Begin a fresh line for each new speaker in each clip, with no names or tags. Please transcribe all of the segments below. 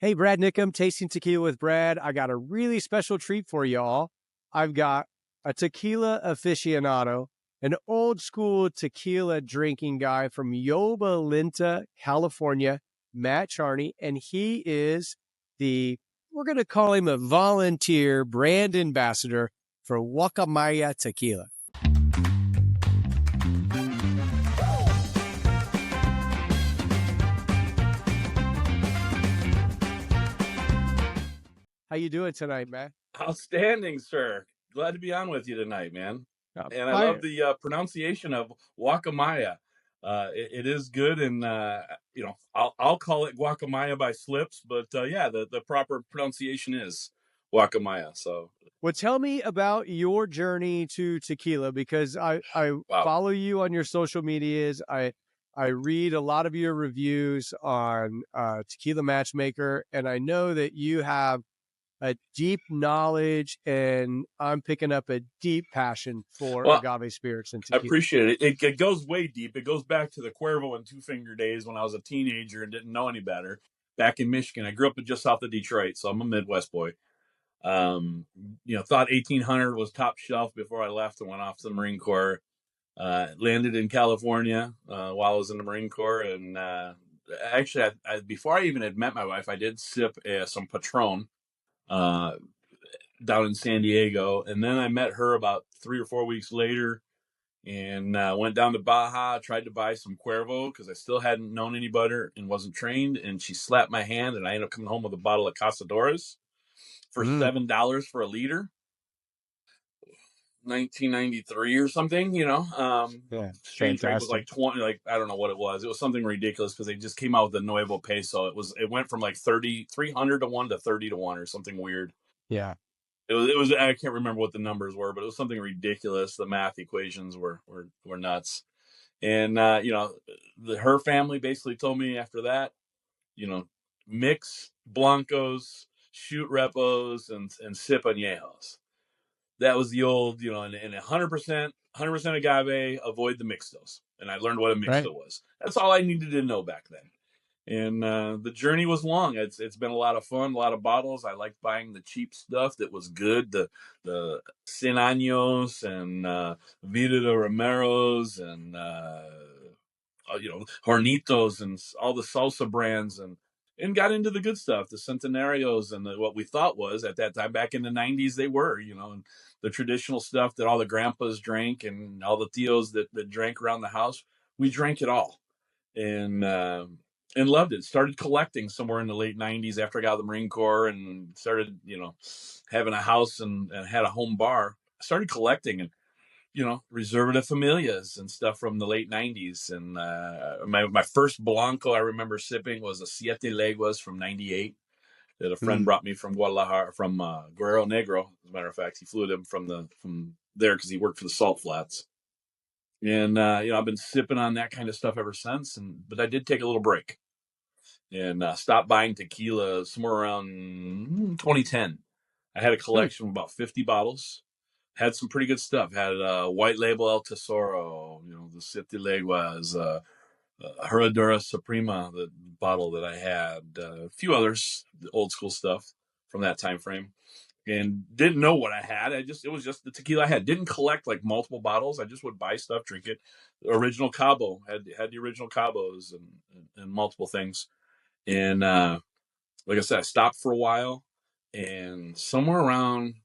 Hey, Brad Niccum, Tasting Tequila with Brad. I got a really special treat for y'all. I've got a tequila aficionado, an old school tequila drinking guy from Yuba Linta, California, Matt Charney, and he is we're going to call him a volunteer brand ambassador for Guacamaya Tequila. How you doing tonight, Matt?
Outstanding, sir. Glad to be on with you tonight, man. And I
Hi.
love the pronunciation of Guacamaya. It is good, and I'll call it Guacamaya by slips, but yeah, the proper pronunciation is Guacamaya. So
Well, tell me about your journey to tequila because I
wow,
follow you on your social medias. I read a lot of your reviews on Tequila Matchmaker, and I know that you have a deep knowledge, and I'm picking up a deep passion for
well,
agave spirits and
I
tequila.
appreciate it. It goes way deep. It goes back to the Cuervo and Two Finger days when I was a teenager and didn't know any better. Back in Michigan, I grew up just south of Detroit, so I'm a Midwest boy. Um, thought 1800 was top shelf before I left and went off to the Marine Corps. Landed in California while I was in the Marine Corps, and actually, before I even had met my wife, I did sip some Patron uh, down in San Diego, and then I met her about 3 or 4 weeks later, and went down to Baja, tried to buy some Cuervo because I still hadn't known any better and wasn't trained, and she slapped my hand, and I ended up coming home with a bottle of Casadores for
Mm,
$7 for a liter. 1993 or something,
yeah,
exchange rate was
fantastic.
like 20, like I don't know what it was something ridiculous because they just came out with the nuevo peso. It went from like 300 to 1 to 30 to 1 or something weird.
Yeah.
It was I can't remember what the numbers were, but it was something ridiculous. The math equations were nuts. And her family basically told me after that, you know mix blancos, shoot repos, and sip añejos. That was the old, and 100% agave, avoid the mixtos. And I learned what a
Right.
mixto was. That's all I needed to know back then. And the journey was long. It's been a lot of fun, a lot of bottles. I liked buying the cheap stuff that was good, the Cien Años and Vida de Romeros and Hornitos and all the salsa brands, and got into the good stuff, the Centenarios and what we thought was at that time back in the 90s they were, and the traditional stuff that all the grandpas drank and all the tios that drank around the house. We drank it all, and loved it. Started collecting somewhere in the late 90s after I got out of the Marine Corps and started, having a house and had a home bar. I started collecting and Reserva Familias and stuff from the late 90s. And my first Blanco I remember sipping was a Siete Leguas from 98 that a friend
Mm.
brought me from Guadalajara, from Guerrero Negro. As a matter of fact, he flew him from there because he worked for the Salt Flats. And, I've been sipping on that kind of stuff ever since. But I did take a little break and stopped buying tequila somewhere around 2010. I had a
Mm.
collection of about 50 bottles. Had some pretty good stuff. Had White Label El Tesoro, the Siete Leguas, Herradura Suprema, the bottle that I had, a few others, the old school stuff from that time frame, and didn't know what I had. It was just the tequila I had. Didn't collect like multiple bottles. I just would buy stuff, drink it. The original Cabo had the original Cabos and multiple things, and like I said, I stopped for a while, and somewhere around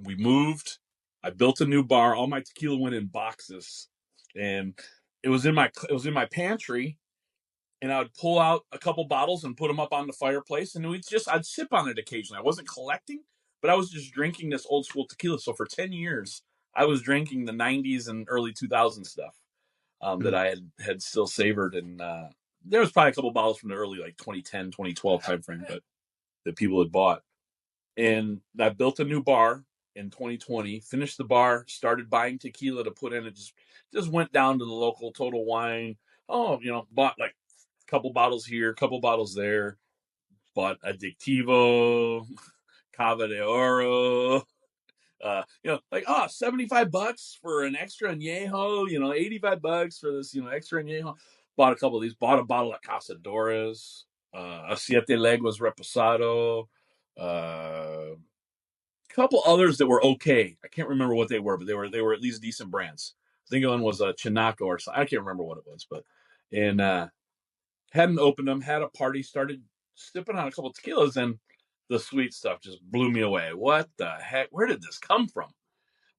we moved. I built a new bar. All my tequila went in boxes, and it was in my pantry. And I would pull out a couple bottles and put them up on the fireplace, and I'd sip on it occasionally. I wasn't collecting, but I was just drinking this old school tequila. So for 10 years, I was drinking the '90s and early 2000s stuff that
Mm.
I had still savored, and there was probably a couple bottles from the early like 2010, 2012 timeframe, but that people had bought. And I built a new bar in 2020, finished the bar, started buying tequila to put in. It just went down to the local Total Wine. Oh, bought like a couple bottles here, a couple bottles there. Bought Addiectivo, Cava de Oro. Like, 75 bucks for an extra añejo, 85 bucks for this, extra añejo. Bought a couple of these, bought a bottle of Casadores, Siete Leguas Reposado, a couple others that were okay. I can't remember what they were, but they were at least decent brands. I think one was a Chinaco or something. I can't remember what it was, but and hadn't opened them. Had a party, started sipping on a couple tequilas, and the sweet stuff just blew me away. What the heck? Where did this come from?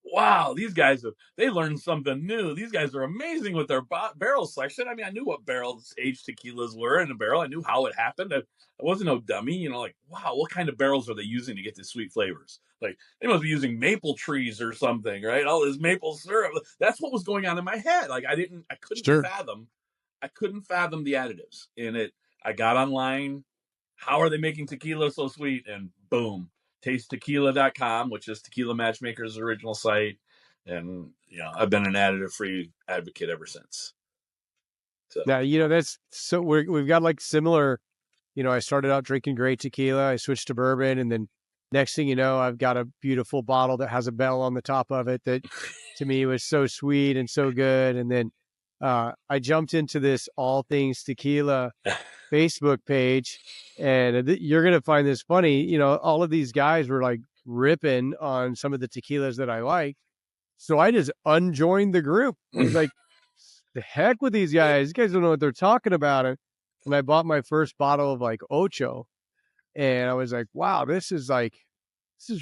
Wow, these guys they learned something new. These guys are amazing with their barrel selection. I mean, I knew what barrels aged tequilas were in a barrel. I knew how it happened. I wasn't no dummy, like, wow, what kind of barrels are they using to get the sweet flavors? Like, they must be using maple trees or something, right? All this maple syrup. That's what was going on in my head. Like,
Sure.
I couldn't fathom the additives in it. I got online. How are they making tequila so sweet? And boom, tastetequila.com, which is Tequila Matchmaker's original site. And, I've been an additive-free advocate ever since. So.
Now, that's so we've got like similar, I started out drinking great tequila. I switched to bourbon. And then next thing you know, I've got a beautiful bottle that has a bell on the top of it that to me was so sweet and so good. And then I jumped into this All Things Tequila Facebook page, and you're going to find this funny. All of these guys were like ripping on some of the tequilas that I like. So I just unjoined the group. I was like, the heck with these guys. These guys don't know what they're talking about. And I bought my first bottle of like Ocho. And I was like, wow, this is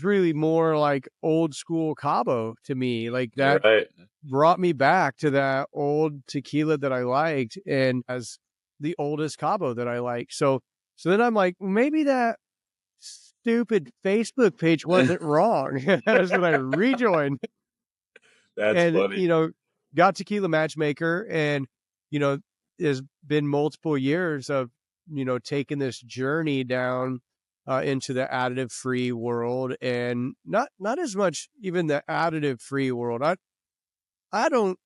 really more like old school Cabo to me. Like that
right.
brought me back to that old tequila that I liked and as the oldest Cabo that I like. So then I'm like, maybe that stupid Facebook page wasn't wrong. That's when I rejoined.
That's
And,
funny.
got Tequila Matchmaker, and, there's been multiple years of, taking this journey down into the additive-free world, and not as much even the additive-free world. I don't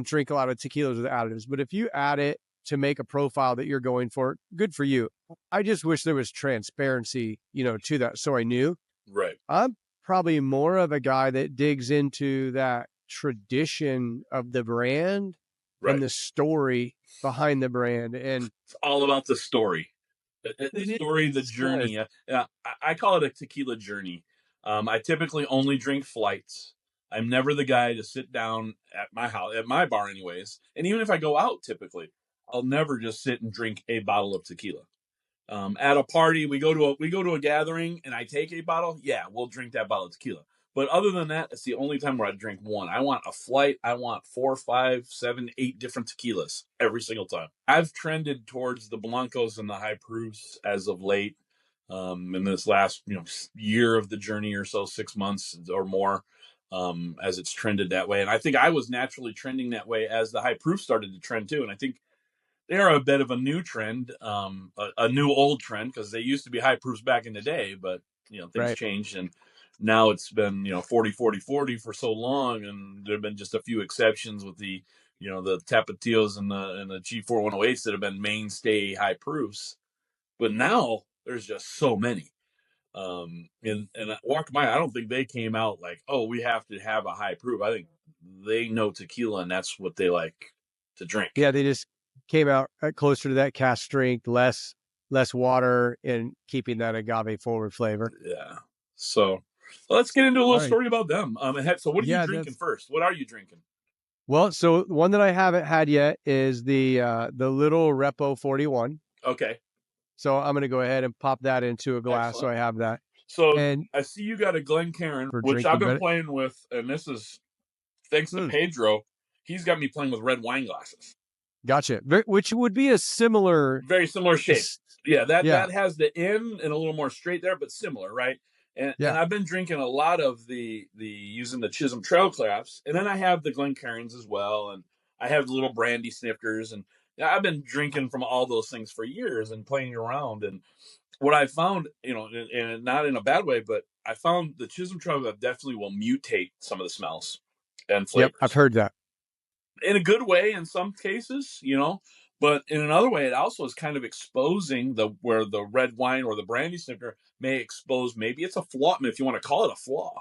drink a lot of tequilas with additives, but if you add it to make a profile that you're going for, good for you. I just wish there was transparency, to that, so I knew.
Right.
I'm probably more of a guy that digs into that tradition of the brand and the story behind the brand. And
it's all about the story. The story, the journey. I call it a tequila journey. I typically only drink flights. I'm never the guy to sit down at my house, at my bar, anyways. And even if I go out, typically, I'll never just sit and drink a bottle of tequila. At a party, we go to a gathering, and I take a bottle. Yeah, we'll drink that bottle of tequila. But other than that, it's the only time where I drink one. I want a flight. I want 4, 5, 7, 8 different tequilas every single time. I've trended towards the blancos and the high proofs as of late. In this last year of the journey or so, 6 months or more, as it's trended that way. And I think I was naturally trending that way as the high proof started to trend too. And I think they are a bit of a new trend, a new old trend, because they used to be high proofs back in the day, but things
right.
changed, and now it's been 40 40 40 for so long, and there have been just a few exceptions with the the Tapatios and the G4108s that have been mainstay high proofs, but now there's just so many. And Guacamaya, I don't think they came out like, oh, we have to have a high proof. I think they know tequila, and that's what they like to drink.
Yeah, they just came out closer to that cask strength, less water, and keeping that agave forward flavor.
Yeah. So let's get into a little story about them. So what are you drinking first? What are you drinking?
Well, so one that I haven't had yet is the little Repo 41.
Okay.
So I'm going to go ahead and pop that into a glass.
Excellent.
So I have that.
So
and
I see you got a Glencairn,
for
which I've been
drinking,
playing with, and this is thanks to Pedro. He's got me playing with red wine glasses.
Gotcha. Which would be a
very similar shape. Yeah, that has the N and a little more straight there, but similar, right? And I've been drinking a lot of the using the Chisholm Trailcrafts, and then I have the Glencairns as well, and I have the little brandy snifters, and I've been drinking from all those things for years and playing around. And what I found, and not in a bad way, but I found the Chisholm Trailcraft definitely will mutate some of the smells and flavors.
Yep, I've heard that.
In a good way in some cases, but in another way, it also is kind of exposing where the red wine or the brandy snifter may expose, maybe it's a flaw, if you want to call it a flaw,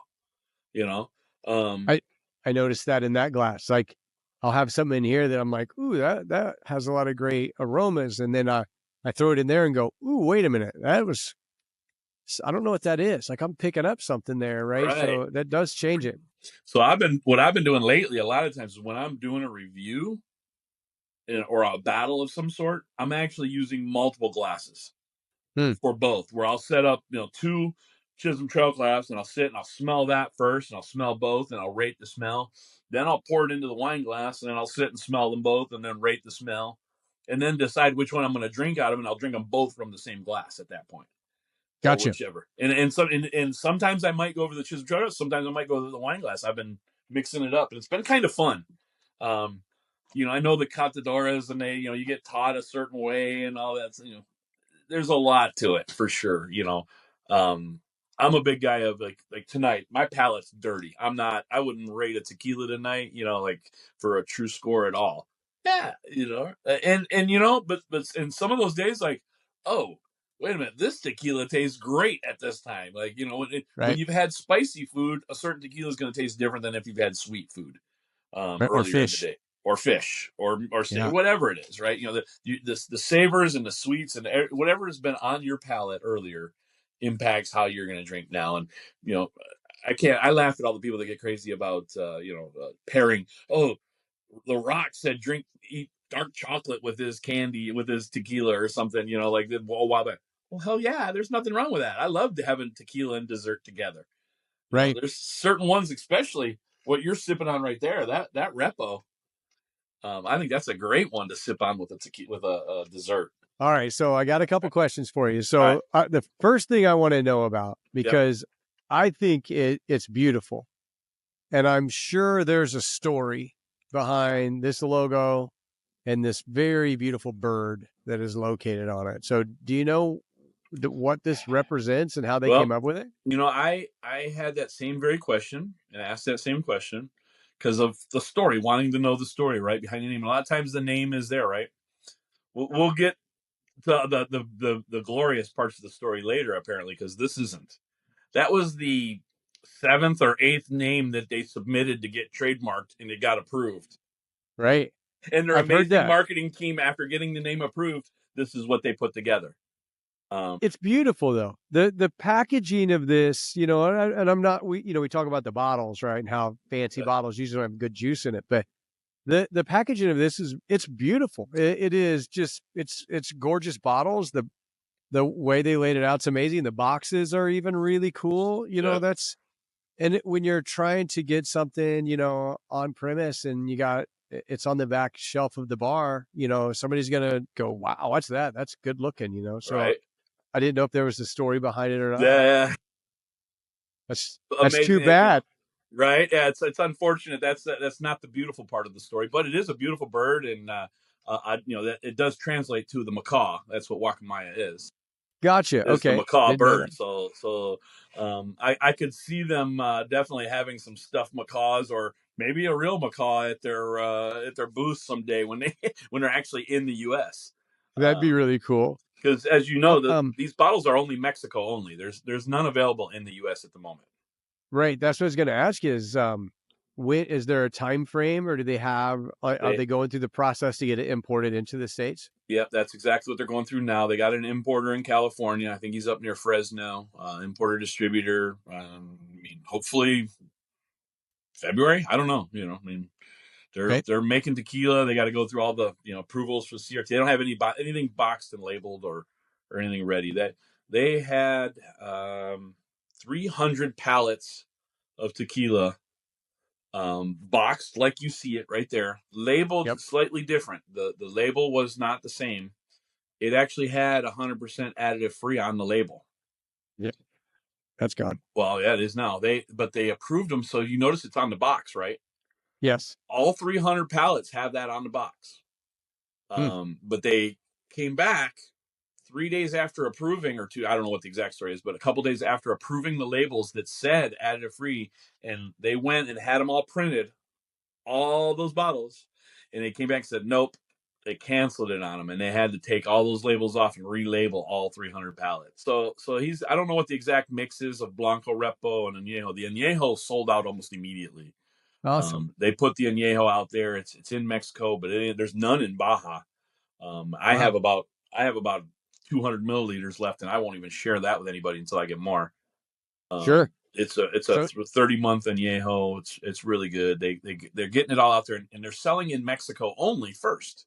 I noticed that in that glass. Like, I'll have something in here that I'm like, ooh, that has a lot of great aromas. And then I throw it in there and go, ooh, wait a minute. I don't know what that is. Like I'm picking up something there, right?
Right.
So that does change it.
So what I've been doing lately, a lot of times is when I'm doing a review or a battle of some sort, I'm actually using multiple glasses
Hmm.
for both, where I'll set up, two Chisholm Trail glass, and I'll sit and I'll smell that first, and I'll smell both, and I'll rate the smell. Then I'll pour it into the wine glass, and then I'll sit and smell them both, and then rate the smell, and then decide which one I'm going to drink out of, and I'll drink them both from the same glass at that point, or
Gotcha.
whichever. And sometimes I might go over the Chisholm Trail, sometimes I might go to the wine glass. I've been mixing it up, and it's been kind of fun. Um, I know the Catadoras, and they, you get taught a certain way and all that. There's a lot to it for sure. Um, I'm a big guy of like tonight, my palate's dirty. I wouldn't rate a tequila tonight, like for a true score at all. Yeah. But in some of those days, like, oh, wait a minute, this tequila tastes great at this time. Like, when
Right.
you've had spicy food, a certain tequila is going to taste different than if you've had sweet food
Right. Or
earlier in the
fish.
day, or fish, or
Yeah.
whatever it is, right? The savors and the sweets and whatever has been on your palate earlier impacts how you're going to drink now. And you know, I laugh at all the people that get crazy about pairing. Oh, The Rock said eat dark chocolate with his candy, with his tequila or something. Like a while back. Well, hell yeah, there's nothing wrong with that. I love having tequila and dessert together.
Right.
There's certain ones, especially what you're sipping on right there. That Repo, I think that's a great one to sip on with a dessert.
All right. So I got a couple questions for you.
All right.
So the first thing I want to know about,
Yep.
because I think it's beautiful, and I'm sure there's a story behind this logo and this very beautiful bird that is located on it. So do you know what this represents and how they
Well,
came up with it?
I had that same very question and asked that same question because of the story, wanting to know the story right behind the name. A lot of times the name is there, right? We'll get to the glorious parts of the story later, apparently, because this isn't. That was the seventh or eighth name that they submitted to get trademarked, and it got approved.
Right.
And their
I've heard
amazing
that.
marketing team, after getting the name approved, this is what they put together.
It's beautiful though. The packaging of this, and I'm not we talk about the bottles, right? And how fancy bottles usually don't have good juice in it, but the packaging of this it's beautiful. It is just it's gorgeous bottles. The way they laid it out's amazing. The boxes are even really cool.
Yeah.
When you're trying to get something, on premise and it's on the back shelf of the bar, somebody's gonna go, wow, what's that? That's good looking. So
Right.
I didn't know if there was a story behind it or not.
Yeah.
That's too
Amazing.
bad.
Right. Yeah. It's unfortunate. That's not the beautiful part of the story, but it is a beautiful bird, and that it does translate to the macaw. That's what Guacamaya is.
Gotcha.
Is the
Okay.
macaw
Didn't know
bird.
that.
I could see them definitely having some stuffed macaws, or maybe a real macaw at their booth someday when they're actually in the U.S.
That'd be really cool.
Because as you know,
Um,
these bottles are only Mexico only. There's none available in the U.S. at the moment.
right. That's what I was going to ask you when is there a time frame, or do they have, are
They,
they going through the process to get it imported into the States?
Yep, that's exactly what they're going through now. They got an importer in California. I think he's up near Fresno. Importer distributor. Hopefully February. I don't know.
Okay.
They're making tequila. They got to go through all the approvals for CRT. They don't have anything boxed and labeled or anything ready. That they had 300 pallets of tequila, boxed like you see it right there, labeled
Yep.
slightly different. The label was not the same. It actually had 100% additive free on the label.
Yep. That's gone.
Well, yeah, it is now. But they approved them, so you notice it's on the box, right?
Yes.
All 300 pallets have that on the box.
Hmm.
But they came back 3 days after approving, or two, I don't know what the exact story is, but a couple days after approving the labels that said additive free, and they went and had them all printed, all those bottles, and they came back and said, nope, they canceled it on them, and they had to take all those labels off and relabel all 300 pallets. So I don't know what the exact mix is of Blanco, Repo, and Añejo. The Añejo sold out almost immediately.
Awesome.
They put the Añejo out there. It's in Mexico, but there's none in Baja. I
Wow.
have about 200 milliliters left, and I won't even share that with anybody until I get more.
Sure.
It's a
So
30-month añejo. It's really good. They're getting it all out there, and they're selling in Mexico only first,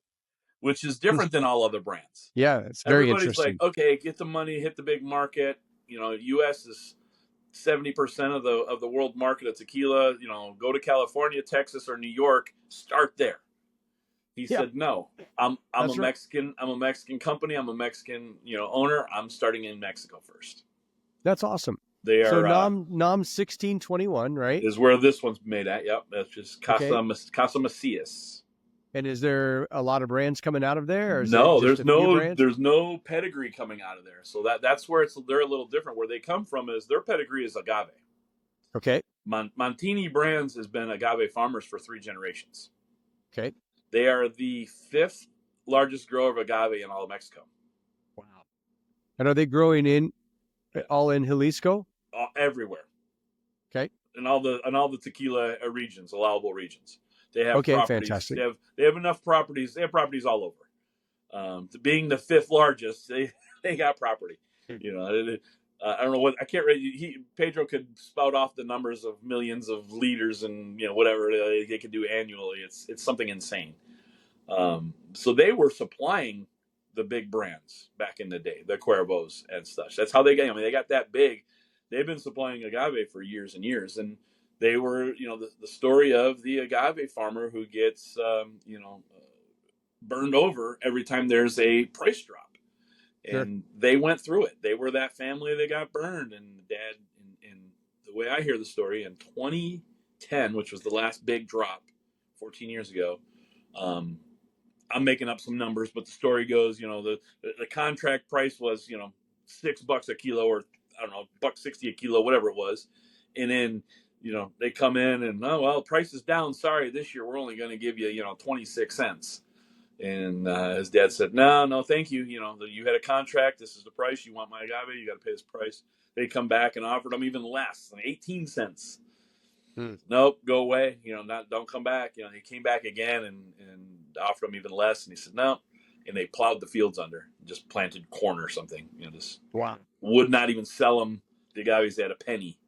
which is different than all other brands.
yeah, it's very
Everybody's like,
interesting.
okay, get the money, hit the big market. U.S. is 70% of the world market of tequila. Go to California, Texas, or New York. Start there. He
Yeah,
said, no, I'm a
that's right.
Mexican. I'm a Mexican company. I'm a Mexican owner. I'm starting in Mexico first.
That's awesome.
They
So
are
Nam 1621, right?
is where this one's made at. Yep, that's just
Okay.
Casa Macias.
And is there a lot of brands coming out of there, or is it
No,
just a few brands?
there's no pedigree coming out of there. So that's where they're a little different. Where they come from is their pedigree is agave.
Okay.
Montini Brands has been agave farmers for 3 generations.
Okay.
They are the 5th largest grower of agave in all of Mexico.
Wow. And are they growing all in Jalisco?
Everywhere.
Okay.
In all the tequila regions, allowable regions. They have properties.
Fantastic.
They have enough properties. They have properties all over. Being the 5th largest, they got property. I don't know what I can't read. Pedro could spout off the numbers of millions of liters and whatever they could do annually. It's something insane. So they were supplying the big brands back in the day, the Cuervos and such. That's how they got. I mean, they got that big. They've been supplying agave for years and years, and they were, the story of the agave farmer who gets, burned over every time there's a price drop.
Sure.
And they went through it. They were that family that got burned. And Dad, in the way I hear the story, in 2010, which was the last big drop, 14 years ago, I'm making up some numbers, but the story goes, the contract price was, $6 a kilo, or I don't know, $1.60 a kilo, whatever it was. And then, they come in and, oh, well, price is down. Sorry, this year we're only going to give you, 26 cents. And his dad said, no, thank you. You had a contract. This is the price. You want my agave, you got to pay this price. They come back and offered him even less, 18 cents. Nope, go away. Don't come back. He came back again and offered him even less. And he said, no. And they plowed the fields under, just planted corn or something. Just
wow.
Would not even sell them the agaves at a penny.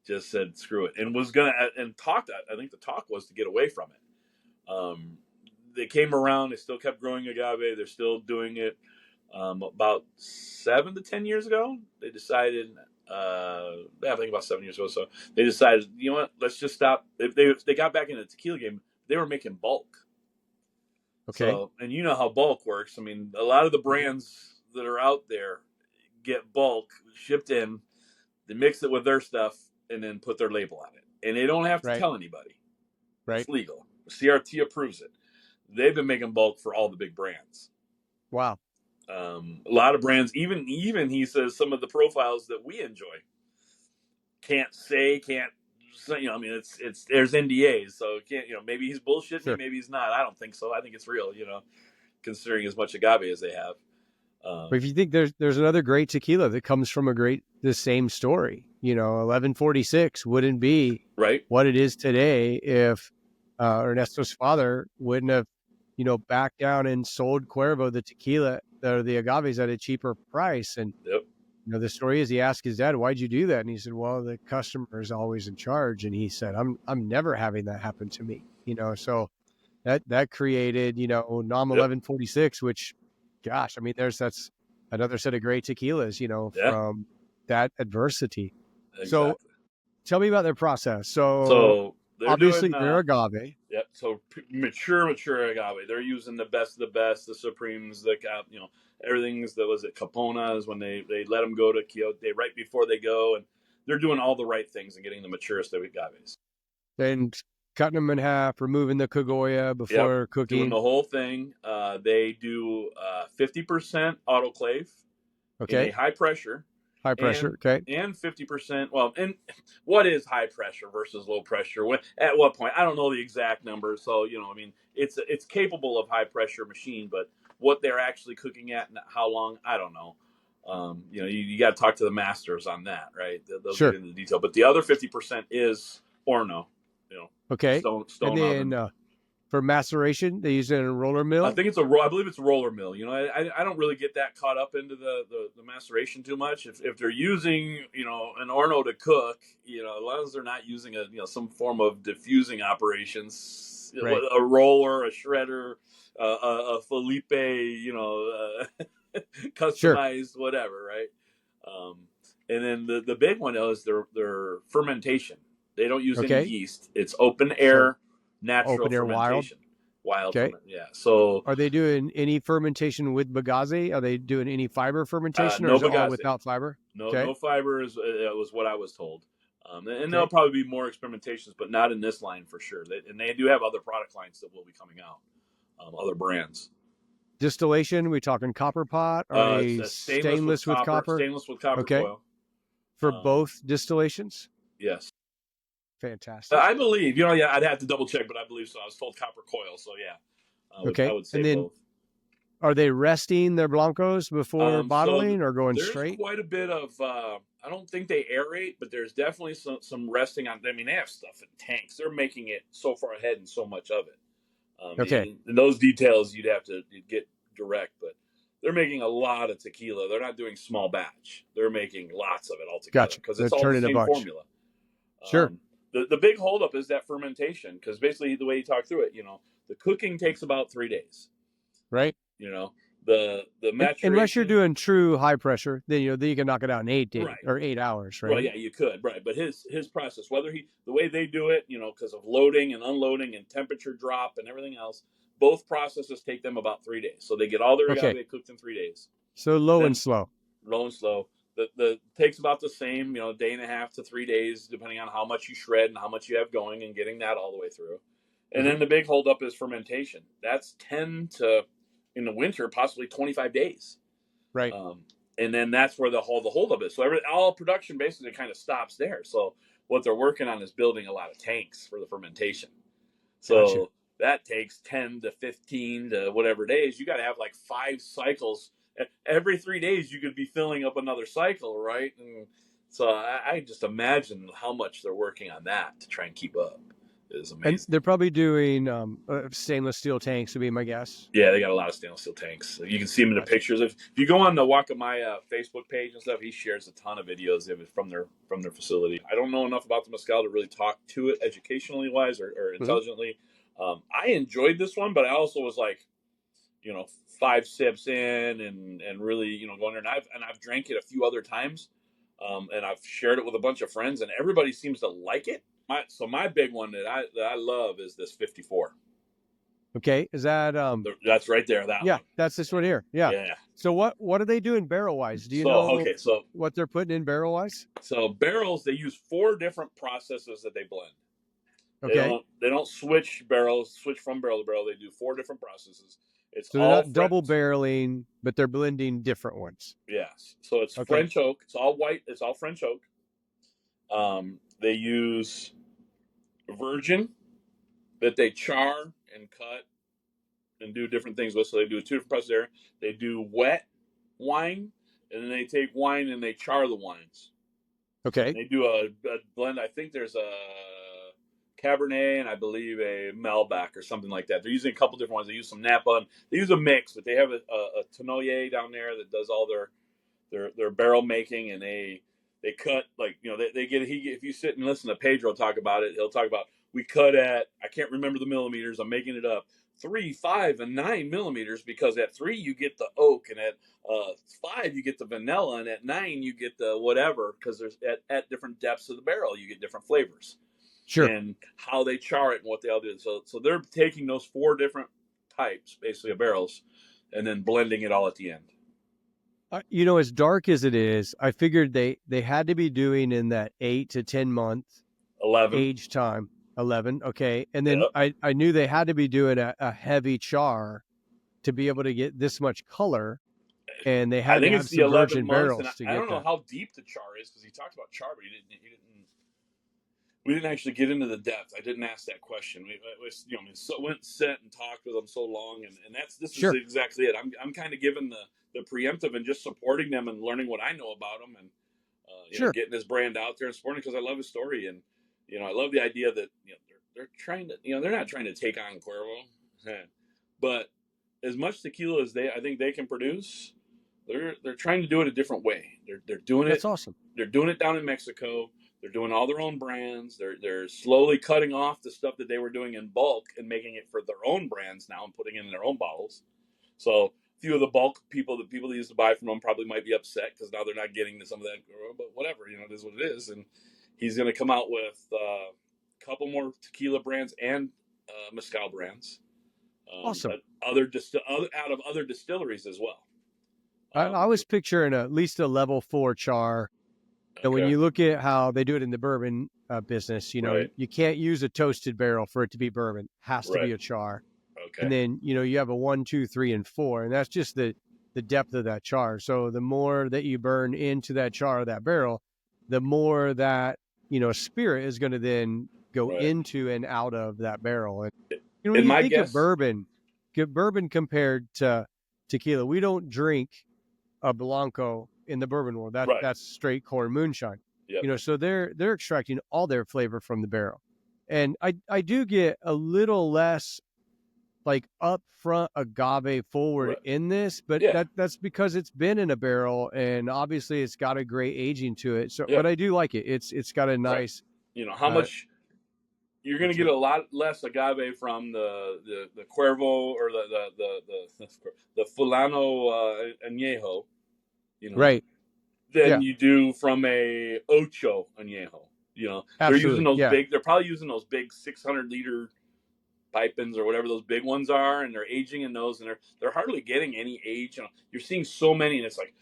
Just said, screw it. And was going to, and talked, I think the talk was to get away from it. They came around. They still kept growing agave. They're still doing it. About 7 to 10 years ago, they decided. I think about 7 years ago. So they decided, you know what? Let's just stop. They got back into the tequila game. They were making bulk.
Okay.
So, and you know how bulk works. I mean, a lot of the brands that are out there get bulk shipped in. They mix it with their stuff and then put their label on it, and they don't have to tell anybody.
Right.
It's legal. CRT approves it. They've been making bulk for all the big brands.
Wow.
A lot of brands, even he says some of the profiles that we enjoy can't. I mean, it's there's NDAs, so can't. Maybe he's bullshitting me, maybe he's not. I don't think so. I think it's real. Considering as much agave as they have.
But if you think there's another great tequila that comes from the same story, 1146 wouldn't be what it is today if Ernesto's father wouldn't have, backed down and sold Cuervo the tequila, the agaves at a cheaper price. And, the story is he asked his dad, why'd you do that? And he said, well, the customer is always in charge. And he said, I'm never having that happen to me, so that created, Nam 1146, which, gosh, I mean, that's another set of great tequilas, from that adversity. Exactly. So tell me about their process. So obviously they're agave.
Yep. So mature agave. They're using the best of the best, the Supremes, everything's was it Caponas when they let them go to Quixote right before they go, and they're doing all the right things and getting the maturest of agaves.
And cutting them in half, removing the cogolla before cooking.
Doing the whole thing. They do 50% autoclave.
Okay.
In a high pressure.
High pressure, okay.
And 50%. Well, and what is high pressure versus low pressure? At what point? I don't know the exact number. So, I mean, it's capable of high pressure machine, but what they're actually cooking at and how long, I don't know. You got to talk to the masters on that, right? They'll get into the detail. But the other 50% is Horno,
Okay.
Stone
and then For maceration, they use it in a roller mill?
I think it's I believe it's a roller mill. You know, I don't really get that caught up into the maceration too much. If they're using, you know, an Orno to cook, you know, as long as they're not using some form of diffusing operations,
Right.
a roller, a shredder, a Felipe, you know,
Sure.
customized whatever, right? And then the big one is their fermentation. They don't use any
Okay.
yeast. It's open
So
air, natural
open air wild.
fermentation. Wild
Okay.
ferment, yeah. So
Are they doing any fermentation with bagasse? Are they doing any fiber fermentation, or
no
is it all
bagasse,
without fiber?
no
Okay.
fiber is was what I was told. And there'll
Okay.
probably be more experimentations, but not in this line for sure. And they do have other product lines that will be coming out, other brands.
Distillation, we talking copper pot? Are
It's
they
a
stainless with copper?
stainless with copper
Okay.
coil.
For both distillations?
Yes.
Fantastic.
I believe, you know, yeah, I'd have to double check, but I believe so. I was told copper coil, so yeah, I would say
and then
both.
Are they resting their Blancos before bottling or going
there's
straight?
Quite a bit of, I don't think they aerate, but there's definitely some resting on. I mean, they have stuff in tanks. They're making it so far ahead and so much of it.
Okay.
And those details you'd have to get direct, but they're making a lot of tequila. They're not doing small batch. They're making lots of it all together because
They're
it's all the
turning a
same
bunch.
formula.
Sure.
The big holdup is that fermentation, because basically the way you talk through it, you know, the cooking takes about 3 days.
Right.
You know, the maturation.
Unless you're doing true high pressure, then then you can knock it out in 8 days
Right.
or 8 hours, right?
Well, yeah, you could, right? But his process, the way they do it, you know, because of loading and unloading and temperature drop and everything else, both processes take them about 3 days. So they get all their agave cooked in 3 days.
So low and slow.
Low and slow. The takes about the same, you know, 1.5 to 3 days, depending on how much you shred and how much you have going, and getting that all the way through. And then the big holdup is fermentation. That's 10 to, in the winter, possibly 25 days.
Right.
And then that's where the holdup is. So all production basically kind of stops there. So what they're working on is building a lot of tanks for the fermentation. So that takes 10 to 15 to whatever days. You got to have like 5 cycles. Every 3 days, you could be filling up another cycle, right? And so I just imagine how much they're working on that to try and keep up. It is amazing.
And they're probably doing stainless steel tanks, would be my guess.
Yeah, they got a lot of stainless steel tanks. You can see them in the pictures. If you go on the Guacamaya Facebook page and stuff, he shares a ton of videos of it from their facility. I don't know enough about the mezcal to really talk to it educationally wise or intelligently. I enjoyed this one, but I also was like, you know, 5 sips in and really, you know, going there. And I've drank it a few other times, and I've shared it with a bunch of friends, and everybody seems to like it. So my big one that I love is this 54.
Okay, is that
that's right there? That one.
That's this one here. Yeah. So what are they doing barrel wise? Do you know?
So
what they're putting in barrel wise?
So barrels, they use 4 different processes that they blend.
Okay.
They don't switch from barrel to barrel. They do 4 different processes.
So they're not double barreling, but they're blending different ones.
Yes. So it's French oak. It's all white. It's all French oak. They use virgin that they char and cut and do different things with. So they do 2 different processes there. They do wet wine, and then they take wine and they char the wines.
Okay.
And they do a blend. I think there's a Cabernet and I believe a Malbec or something like that. They're using a couple different ones. They use some Napa. And they use a mix, but they have a Tonnelier down there that does all their barrel making, and they cut, like, you know, they get, if you sit and listen to Pedro talk about it, he'll talk about, we cut at, I can't remember the millimeters, I'm making it up, 3, 5, and 9 millimeters, because at 3 you get the oak, and at 5 you get the vanilla, and at 9 you get the whatever, because there's at different depths of the barrel you get different flavors.
Sure.
And how they char it and what they all do. So they're taking those 4 different types, basically, of barrels, and then blending it all at the end.
You know, as dark as it is, I figured they had to be doing in that 8 to 10 month
11
age time. 11. Okay. And then I knew they had to be doing a heavy char to be able to get this much color. And they had to have some virgin barrels to get that.
I don't know how deep the char is, because he talked about char, but we didn't actually get into the depth. I didn't ask that question. We went, sat and talked with them so long, and this is exactly it. I'm kind of giving the preemptive and just supporting them and learning what I know about them, and getting his brand out there and supporting, because I love his story, and I love the idea that trying to, they're not trying to take on Cuervo, but as much tequila as I think they can produce, they're trying to do it a different way. They're doing
That's
it.
awesome.
They're doing it down in Mexico. They're doing all their own brands. They're slowly cutting off the stuff that they were doing in bulk and making it for their own brands now and putting it in their own bottles. So a few of the bulk people, the people that used to buy from them, probably might be upset because now they're not getting some of that. But whatever, it is what it is. And he's going to come out with a couple more tequila brands and mezcal brands,
Awesome.
out of other distilleries as well.
I was picturing at least a level 4 char. And when you look at how they do it in the bourbon business,
Right.
you can't use a toasted barrel for it to be bourbon. It has to be
Right.
a char.
Okay.
And then, you have a 1, 2, 3, and 4. And that's just the depth of that char. So the more that you burn into that char of that barrel, the more that, spirit is going to then go
Right.
into and out of that barrel. And, when
And
you
my
think
guess,
of bourbon compared to tequila, we don't drink a Blanco in the bourbon world.
Right.
That's straight corn moonshine.
Yep.
So they're extracting all their flavor from the barrel. And I do get a little less like upfront agave forward
Right.
in this, but
Yeah.
that's because it's been in a barrel and obviously it's got a great aging to it. So,
Yep.
but I do like it. It's got a nice,
how much you're going to get a lot less agave from the Cuervo or the Fulano Añejo,
right.
than you do from a Ocho Añejo. They're using those big. They're probably using those big 600-liter pipings or whatever those big ones are, and they're aging in those, and they're hardly getting any age. You're seeing so many, and it's like,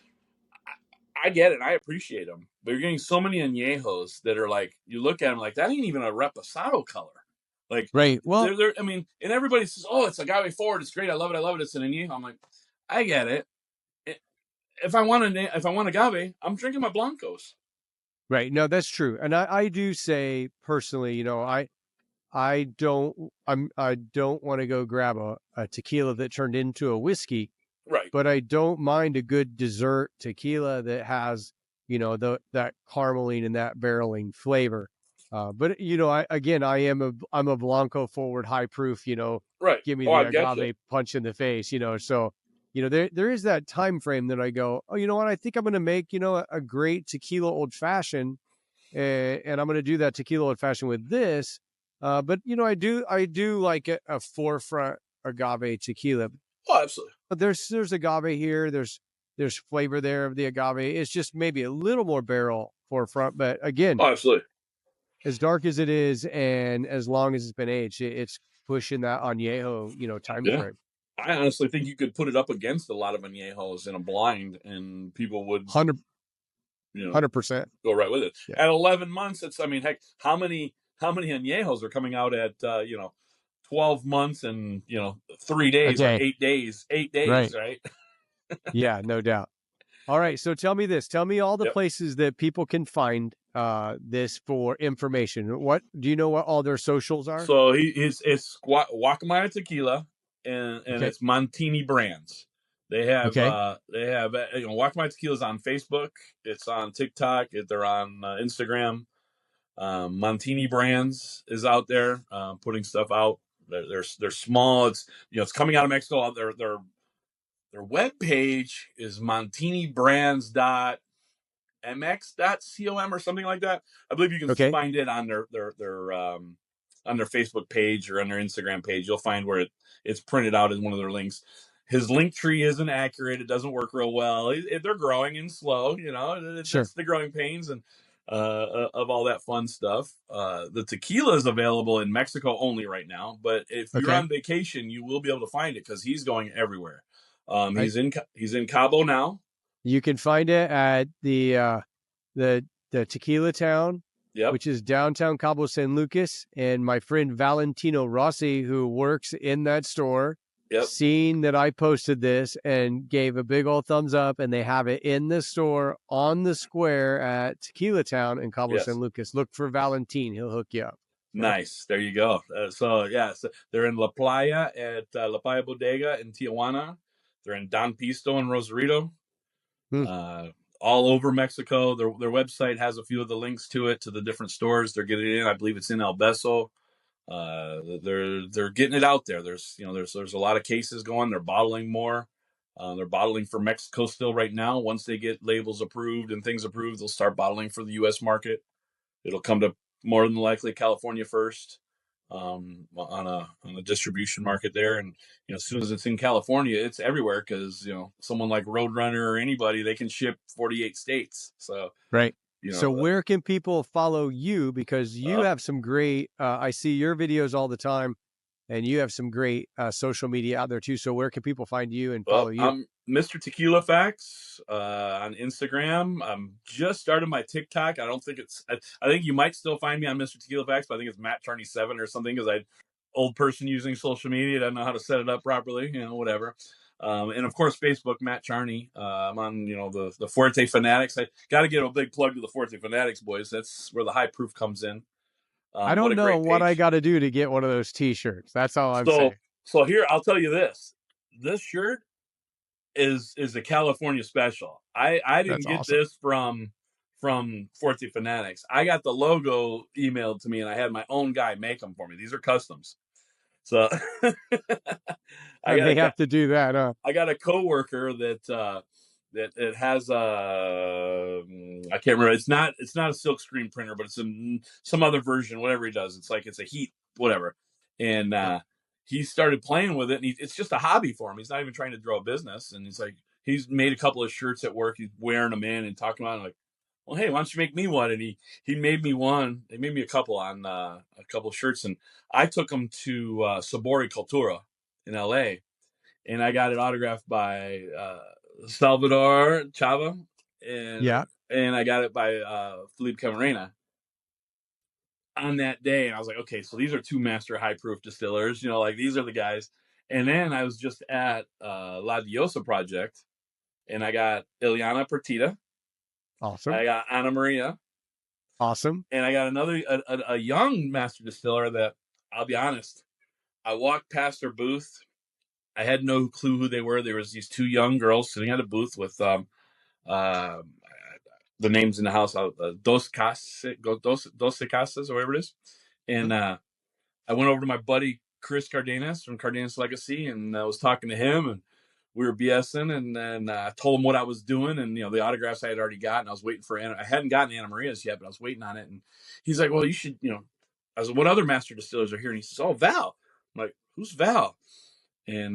I get it, and I appreciate them, but you're getting so many añejos that are like, you look at them like that ain't even a reposado color. Like,
right. Well,
I mean, and everybody says, "Oh, it's agave forward. It's great. I love it. It's an añejo." I'm like, I get it. If I want agave, I'm drinking my blancos.
right. No, that's true. And I do say personally, I don't want to go grab a tequila that turned into a whiskey.
Right.
But I don't mind a good dessert tequila that has, that carameling and that barreling flavor. But I'm a Blanco forward high proof,
right.
Give me the agave punch in the face, so, there is that time frame that I go, oh, you know what? I think I'm going to make, a great tequila old fashioned, and I'm going to do that tequila old fashioned with this. But I do like a forefront agave tequila.
Oh, absolutely.
But there's agave here. There's flavor there of the agave. It's just maybe a little more barrel forefront. But again,
absolutely,
as dark as it is, and as long as it's been aged, it's pushing that añejo, time frame.
I honestly think you could put it up against a lot of añejos in a blind, and people would
100%,
go right with it.
Yeah.
At 11 months, heck, how many añejos are coming out at 12 months and 3 days or 8 days, right?
Yeah, no doubt. All right, so tell me this. Tell me all the places that people can find this for information. What do you know? What all their socials are?
So it's Guacamaya Tequila, and it's Montini Brands. They have Guacamaya Tequila is on Facebook. It's on TikTok. They're on Instagram. Montini Brands is out there putting stuff out. They're small. It's coming out of Mexico. Their webpage is montinibrands.mx.com or something like that. I believe you can find it on their Facebook page or on their Instagram page. You'll find where it's printed out as one of their links. His link tree isn't accurate. It doesn't work real well. They're growing and slow. It's the growing pains and of all that fun stuff. The tequila is available in Mexico only right now, but if you're on vacation, you will be able to find it because he's going everywhere. He's in Cabo now.
You can find it at the Tequila Town, which is downtown Cabo San Lucas. And my friend Valentino Rossi, who works in that store, seen that I posted this and gave a big old thumbs up. And they have it in the store on the square at Tequila Town in Cabo San Lucas. Look for Valentin; he'll hook you up.
Nice. There you go. So they're in La Playa at La Playa Bodega in Tijuana. They're in Don Pisto and Rosarito. All over Mexico. Their website has a few of the links to it, to the different stores they're getting in. I believe it's in El Beso. They're getting it out there. There's a lot of cases going. They're bottling more. They're bottling for Mexico still right now. Once they get labels approved and things approved, they'll start bottling for the U.S. market. It'll come to more than likely California first, on a distribution market there. And as soon as it's in California, it's everywhere, because someone like Roadrunner or anybody, they can ship 48 states. So
Right.
you
So
know,
where can people follow you? Because you have some great, I see your videos all the time, and you have some great social media out there too. So where can people find you and follow
well,
you?
I'm Mr. Tequila Facts on Instagram. I'm just started my TikTok. I don't think it's. I think you might still find me on Mr. Tequila Facts, but I think it's Matt Charney 7 or something, because I old person using social media. I don't know how to set it up properly. Whatever. And of course, Facebook, Matt Charney. I'm on the Forte Fanatics. I got to give a big plug to the Forte Fanatics boys. That's where the high proof comes in.
I
What
don't
a
know
great
what I
page.
got to do to get one of those T-shirts. That's all I'm
So
saying.
so here, I'll tell you this. This shirt is a California special. I
That's
didn't get
awesome.
this from Forte Fanatics. I got the logo emailed to me, and I had my own guy make them for me. These are customs. So I
I
got
may
a
have to do that.
I got a coworker that that it has I can't remember. It's not a silk screen printer, but it's some other version. Whatever he does, it's a heat whatever, and he started playing with it, and it's just a hobby for him. He's not even trying to grow a business, and he's made a couple of shirts at work. He's wearing them in and talking about it, like, well, hey, why don't you make me one? And he made me one. They made me a couple on a couple of shirts, and I took them to Sabori Cultura in L.A., and I got it autographed by Salvador Chava, and
Yeah.
and I got it by Felipe Camarena on that day. And I was like, okay, so these are two master high proof distillers. Like, these are the guys. And then I was just at La Diosa Project, and I got Ileana Partida,
Awesome.
I got Ana Maria,
Awesome.
and I got another a young master distiller that, I'll be honest, I walked past their booth. I had no clue who they were. There was these two young girls sitting at a booth with uh, the names in the house, Dos Casas, or whatever it is. And I went over to my buddy Chris Cardenas from Cardenas Legacy, and I was talking to him, and we were BSing, and then I told him what I was doing, and the autographs I had already gotten. I was waiting for Anna. I hadn't gotten Anna Maria's yet, but I was waiting on it. And he's like, "Well, you should." I was like, "What other master distillers are here?" And he says, "Oh, Val." I'm like, "Who's Val?" And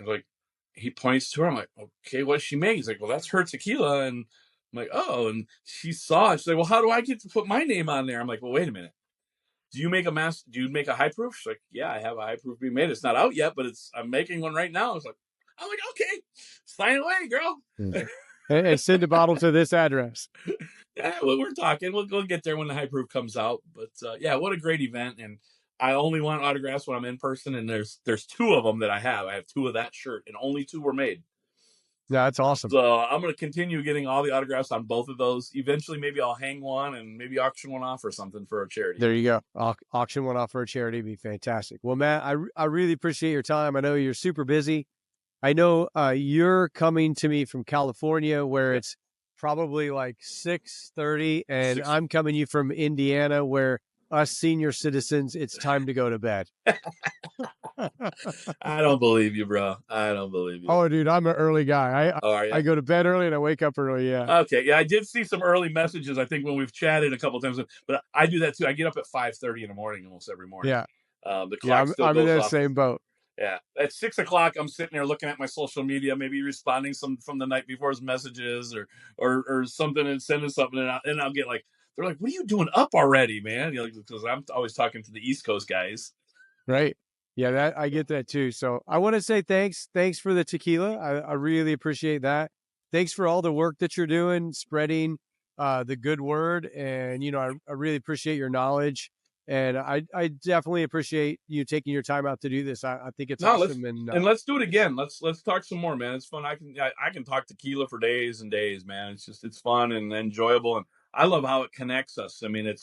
like, he points to her. I'm like, "Okay, what does she make?" He's like, "Well, that's her tequila." And I'm like, "Oh." And she saw it. She's like, "Well, how do I get to put my name on there?" I'm like, "Well, wait a minute. Do you make a high proof?" She's like, "Yeah, I have a high proof being made. It's not out yet, but I'm making one right now." I'm like, "Okay, sign away, girl."
And send a bottle to this address.
Yeah, well, we're talking. We'll get there when the high proof comes out. But yeah, what a great event. And I only want autographs when I'm in person. And there's two of them that I have. I have two of that shirt, and only two were made.
Yeah, that's awesome.
So I'm going to continue getting all the autographs on both of those. Eventually, maybe I'll hang one and maybe auction one off or something for a charity.
There you go. Auction one off for a charity would be fantastic. Well, Matt, I really appreciate your time. I know you're super busy. I know you're coming to me from California, where it's probably like 6:30, and I'm coming you from Indiana, where us senior citizens, it's time to go to bed.
I don't believe you, bro. I don't believe you.
Oh, dude, I'm an early guy.
Oh, are you?
I go to bed early and I wake up early. Yeah.
Okay. Yeah, I did see some early messages, I think, when we've chatted a couple of times, but I do that too. I get up at 5:30 in the morning almost every morning.
Yeah.
The
Yeah.
clock still
I'm in
goes
the
off.
same boat.
Yeah. At 6 o'clock, I'm sitting there looking at my social media, maybe responding some from the night before's messages or something, and sending something, and I'll get like, they're like, "What are you doing up already, man?" Because I'm always talking to the East Coast guys.
Right. Yeah, I get that too. So I want to say thanks. Thanks for the tequila. I really appreciate that. Thanks for all the work that you're doing, spreading the good word. And, I really appreciate your knowledge. And I definitely appreciate you taking your time out to do this. I think it's
No,
awesome. And
let's do it again. Let's talk some more, man. It's fun. I can talk tequila for days and days, man. It's fun and enjoyable, and I love how it connects us. I mean, it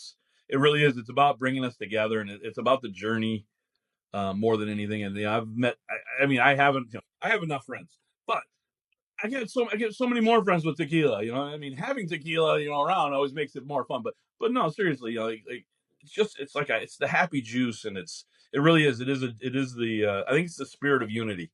really is. It's about bringing us together, and it's about the journey more than anything. And I've met. I mean, I haven't. I have enough friends, but I get so many more friends with tequila. I mean, having tequila, around always makes it more fun. But no, seriously, it's like it's the happy juice, and it really is. It is the I think it's the spirit of unity.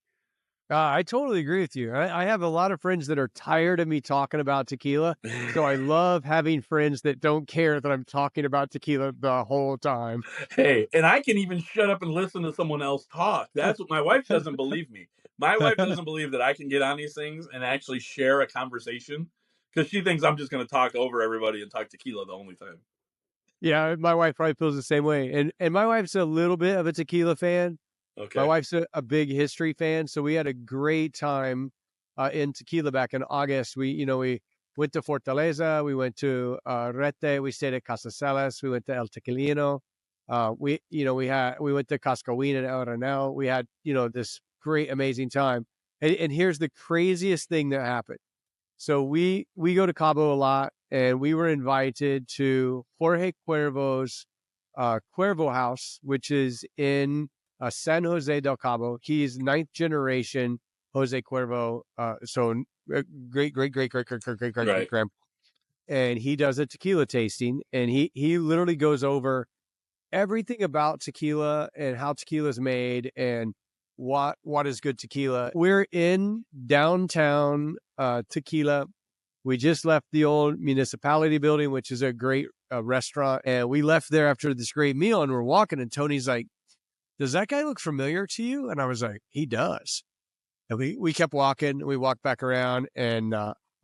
I totally agree with you. I have a lot of friends that are tired of me talking about tequila. So I love having friends that don't care that I'm talking about tequila the whole time.
Hey, and I can even shut up and listen to someone else talk. That's what my wife doesn't believe me. My wife doesn't believe that I can get on these things and actually share a conversation because she thinks I'm just going to talk over everybody and talk tequila the only time.
Yeah, my wife probably feels the same way. And my wife's a little bit of a tequila fan. My
Okay.
wife's a big history fan, so we had a great time in tequila back in August. We went to Fortaleza, we went to Rete, we stayed at Casacelas, we went to El Tequilino. We went to Cascahuín and El Renal. We had this great amazing time. And here's the craziest thing that happened. So we go to Cabo a lot, and we were invited to Jorge Cuervo's Cuervo House, which is in San Jose del Cabo. He's ninth generation Jose Cuervo, so great
Right.
grandpa, and he does a tequila tasting, and he literally goes over everything about tequila and how tequila is made and what is good tequila. We're in downtown Tequila. We just left the old municipality building, which is a great restaurant, and we left there after this great meal, and we're walking, and Tony's like, does that guy look familiar to you? And I was like, he does. And we kept walking. We walked back around, and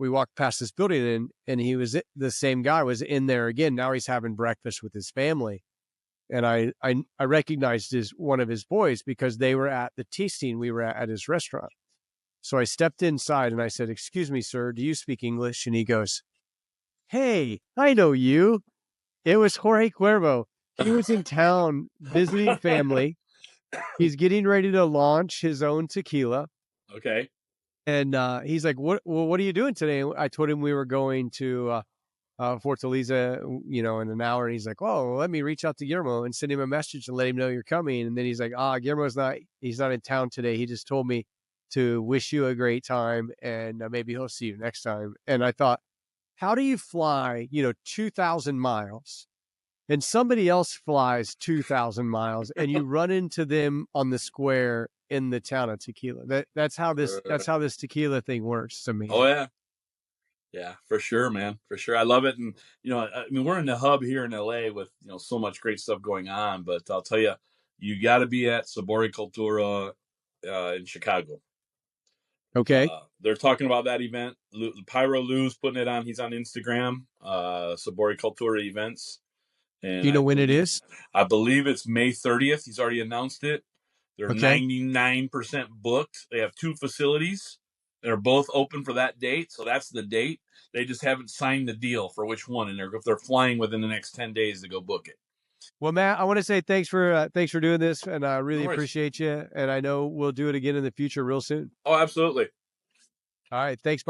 we walked past this building, and the same guy was in there again. Now he's having breakfast with his family. And I recognized one of his boys because they were at the tasting we were at his restaurant. So I stepped inside and I said, excuse me, sir, do you speak English? And he goes, hey, I know you. It was Jorge Cuervo. He was in town visiting family. He's getting ready to launch his own tequila.
Okay.
And he's like, what are you doing today? I told him we were going to Fortaleza, in an hour. And he's like, oh, let me reach out to Guillermo and send him a message and let him know you're coming. And then he's like, he's not in town today. He just told me to wish you a great time, and maybe he'll see you next time. And I thought, how do you fly, 2,000 miles, and somebody else flies 2,000 miles, and you run into them on the square in the town of Tequila? That's how this tequila thing works. It's
Oh
amazing.
yeah. Yeah, for sure, man. For sure. I love it. And, I mean, we're in the hub here in LA with, so much great stuff going on. But I'll tell you, you got to be at Sabori Cultura in Chicago.
Okay.
They're talking about that event. Pyro Lou's putting it on. He's on Instagram, Sabori Cultura events.
Do
And
you know when it is?
I believe it's May 30th. He's already announced it. They're
Okay.
99% booked. They have two facilities. They're both open for that date, so that's the date. They just haven't signed the deal for which one, and if they're flying within the next 10 days to go book it.
Well, Matt, I want to say thanks for doing this, and I
No
really
worries.
appreciate you. And I know we'll do it again in the future real soon.
Oh, absolutely.
All right. Thanks.